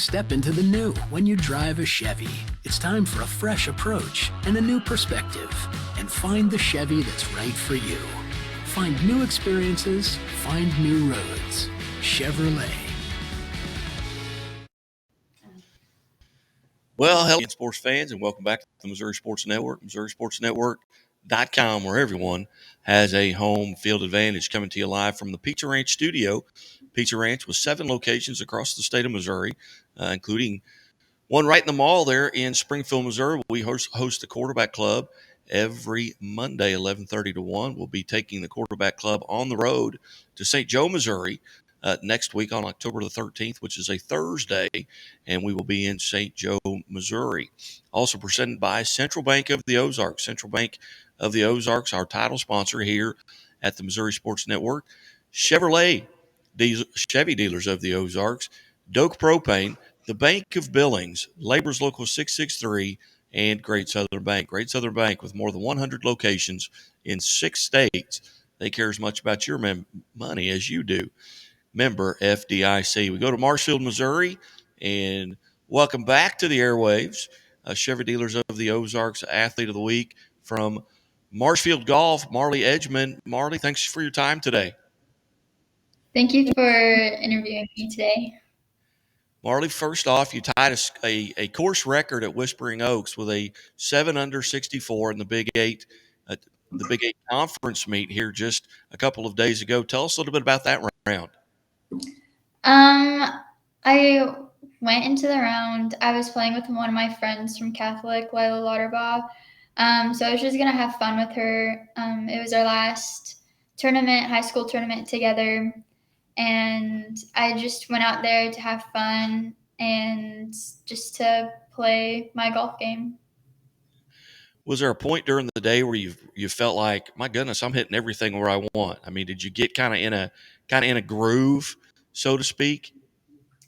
Step into the new when you drive a Chevy. It's time for a fresh approach and a new perspective. And find the Chevy that's right for you. Find new experiences, find new roads. Chevrolet. Well, hello, sports fans, and welcome back to the Missouri Sports Network, MissouriSportsNetwork.com, where everyone has a home field advantage. Coming to you live from the Pizza Ranch studio. Pizza Ranch with 7 locations across the state of Missouri, including one right in the mall there in Springfield, Missouri. We host the Quarterback Club every Monday, 11:30 to 1. We'll be taking the Quarterback Club on the road to St. Joe, Missouri, next week on October the 13th, which is a Thursday, and we will be in St. Joe, Missouri. Also presented by Central Bank of the Ozarks. Central Bank of the Ozarks, our title sponsor here at the Missouri Sports Network. Chevrolet, Chevy dealers of the Ozarks. Doak Propane, the Bank of Billings, Labor's Local 663, and Great Southern Bank. Great Southern Bank with more than 100 locations in 6 states. They care as much about your money as you do. Member FDIC. We go to Marshfield, Missouri, and welcome back to the airwaves. Chevy Dealers of the Ozarks Athlete of the Week from Marshfield Golf, Marlee Edgeman. Marlee, thanks for your time today. Thank you for interviewing me today. Marlee, first off, you tied a course record at Whispering Oaks with a 7 under 64 in the Big Eight conference meet here just a couple of days ago. Tell us a little bit about that round. I went into the round. I was playing with one of my friends from Catholic, Lila Lauterbaugh. So I was just gonna have fun with her. It was our last tournament, high school tournament together, and I just went out there to have fun and just to play my golf game. Was there a point during the day where you felt like, my goodness, I'm hitting everything where I want? I mean, did you get kind of in a groove, so to speak?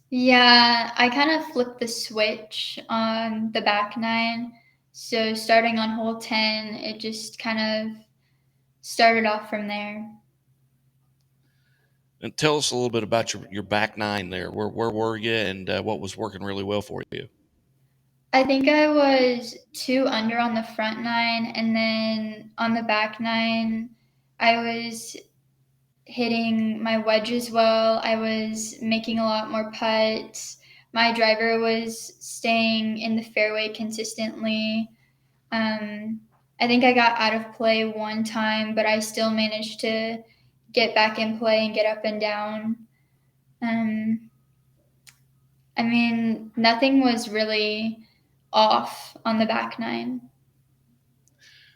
Yeah, I kind of flipped the switch on the back 9. So starting on hole 10, it just kind of started off from there. And tell us a little bit about your back 9 there. Where were you, and what was working really well for you? I think I was 2 under on the front 9, and then on the back 9, I was hitting my wedges well. I was making a lot more putts. My driver was staying in the fairway consistently. I think I got out of play one time, but I still managed to get back in play and get up and down. I mean, nothing was really off on the back 9.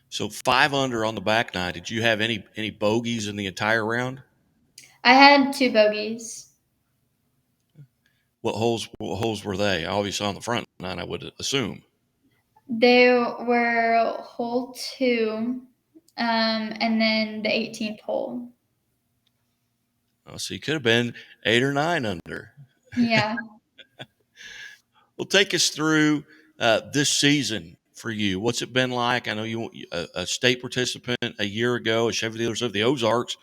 So 5 under on the back 9. Did you have any bogeys in the entire round? I had 2 bogeys. What holes were they? Obviously on the front 9, I would assume. They were hole 2, and then the 18th hole. Oh, so you could have been 8 or 9 under. Yeah. Well, take us through this season for you. What's it been like? I know you a state participant a year ago, a Chevy Dealers of the Ozarks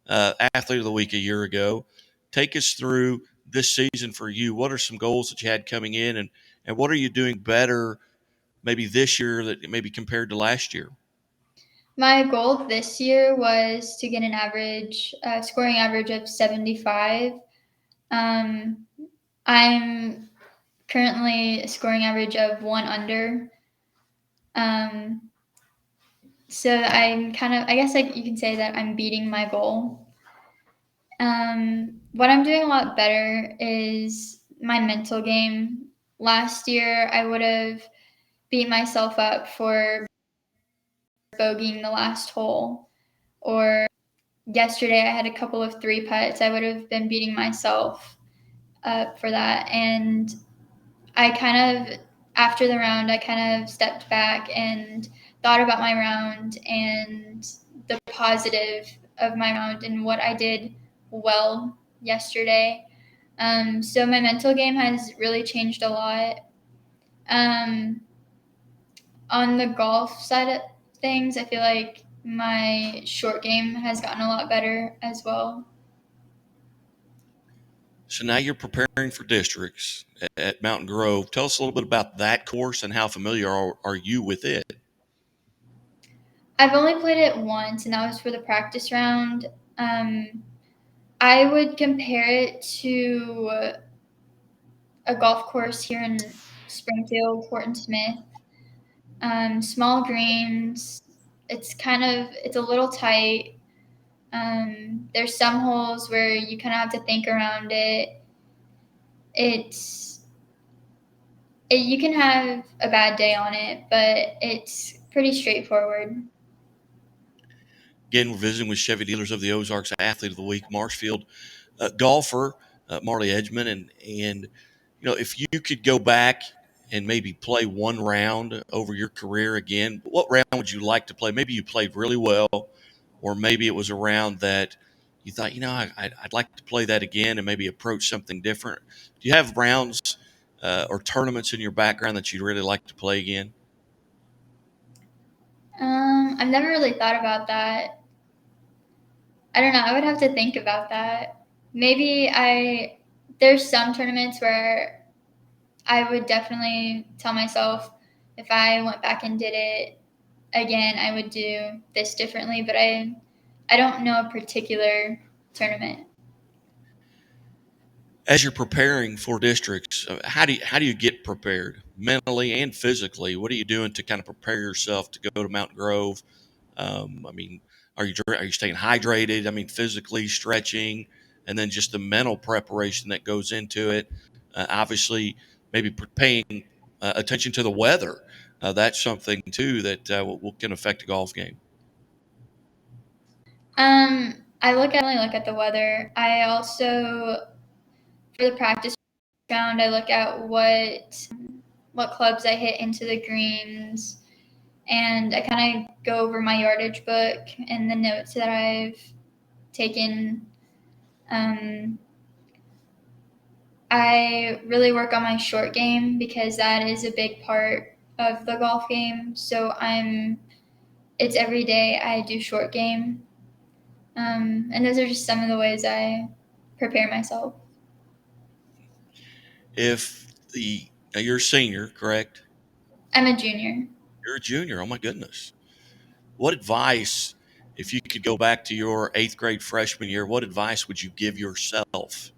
Athlete of the Week a year ago. Take us through this season for you. What are some goals that you had coming in, and what are you doing better maybe this year that maybe compared to last year? My goal this year was to get an average scoring average of 75. I'm currently a scoring average of 1 under. So I'm kind of, I guess you can say that I'm beating my goal. What I'm doing a lot better is my mental game. Last year, I would have beat myself up for bogeying the last hole. Or yesterday, I had a couple of 3 putts. I would have been beating myself up for that. And I kind of, after the round, I kind of stepped back and thought about my round and the positive of my round and what I did well yesterday. So my mental game has really changed a lot. On the golf side of things, I feel like my short game has gotten a lot better as well. So now you're preparing for districts at Mountain Grove. Tell us a little bit about that course and how familiar are you with it? I've only played it once, and that was for the practice round. I would compare it to a golf course here in Springfield, Horton Smith. Small greens. It's a little tight. There's some holes where you kind of have to think around it. It's you can have a bad day on it, but it's pretty straightforward. Again, we're visiting with Chevy Dealers of the Ozarks Athlete of the Week, Marshfield golfer Marlee Edgeman, and if you could go back and maybe play one round over your career again, what round would you like to play? Maybe you played really well, or maybe it was a round that you thought, I'd like to play that again and maybe approach something different. Do you have rounds or tournaments in your background that you'd really like to play again? I've never really thought about that. I don't know. I would have to think about that. There's some tournaments where I would definitely tell myself if I went back and did it again, I would do this differently, but I don't know a particular tournament. As you're preparing for districts, how do you get prepared mentally and physically? What are you doing to kind of prepare yourself to go to Mountain Grove? I mean, are you staying hydrated? I mean, physically stretching, and then just the mental preparation that goes into it. Obviously, maybe paying attention to the weather. That's something too that can affect a golf game. I only look at the weather. I also, for the practice round, I look at what clubs I hit into the greens, and I kind of go over my yardage book and the notes that I've taken. Um, I really work on my short game because that is a big part of the golf game. So it's every day I do short game. And those are just some of the ways I prepare myself. If now you're a senior, correct? I'm a junior. You're a junior. Oh my goodness. What advice, if you could go back to your eighth grade freshman year, what advice would you give yourself?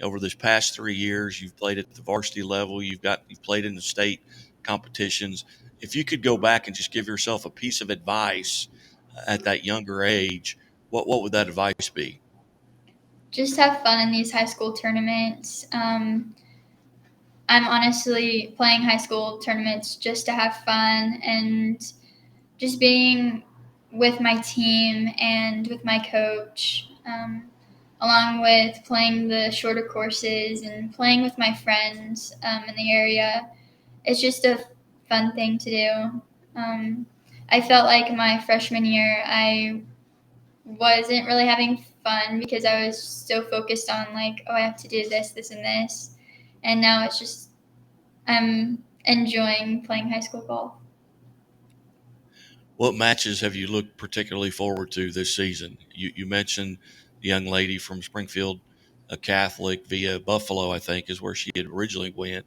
Over this past 3 years, you've played at the varsity level. You've played in the state competitions. If you could go back and just give yourself a piece of advice at that younger age, what would that advice be? Just have fun in these high school tournaments. I'm honestly playing high school tournaments just to have fun and just being with my team and with my coach, along with playing the shorter courses and playing with my friends in the area. It's just a fun thing to do. I felt like my freshman year, I wasn't really having fun because I was so focused on like, oh, I have to do this, this, and this. And now it's just I'm enjoying playing high school golf. What matches have you looked particularly forward to this season? You mentioned the young lady from Springfield, a Catholic via Buffalo, I think, is where she had originally went.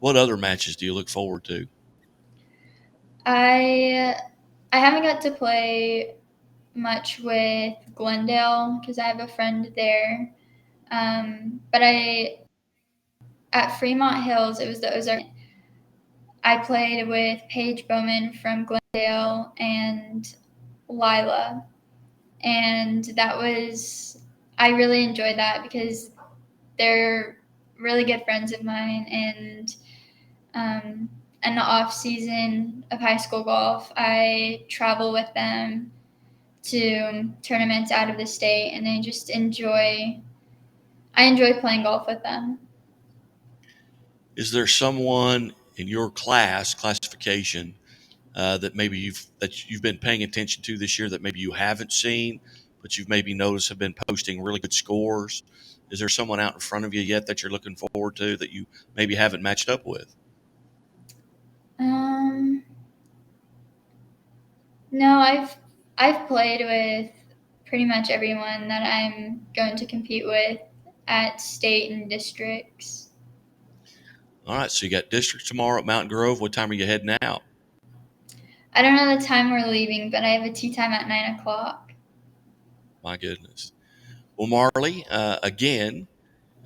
What other matches do you look forward to? I I haven't got to play much with Glendale because I have a friend there. But I at Fremont Hills, it was the Ozark. I played with Paige Bowman from Glendale and Lila, and I really enjoyed that because they're really good friends of mine, and in the off season of high school golf, I travel with them to tournaments out of the state, and I enjoy playing golf with them. Is there someone in your classification that you've been paying attention to this year that maybe you haven't seen, but you've maybe noticed have been posting really good scores? Is there someone out in front of you yet that you're looking forward to that you maybe haven't matched up with? Um, no, I've played with pretty much everyone that I'm going to compete with. at state and districts. All right, so you got districts tomorrow at Mountain Grove. What time are you heading out? I don't know the time we're leaving, but I have a tea time at 9 o'clock. My goodness. Well, Marlee, again,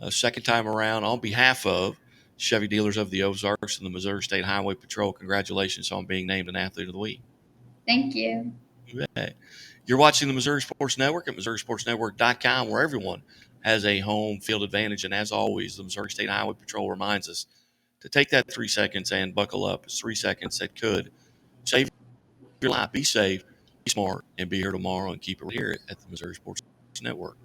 second time around, on behalf of Chevy Dealers of the Ozarks and the Missouri State Highway Patrol, congratulations on being named an Athlete of the Week. Thank you. You bet. You're watching the Missouri Sports Network at MissouriSportsNetwork.com, where everyone has a home field advantage. And as always, the Missouri State Highway Patrol reminds us to take that 3 seconds and buckle up. It's 3 seconds that could save your life. Be safe, be smart, and be here tomorrow and keep it here at the Missouri Sports Network.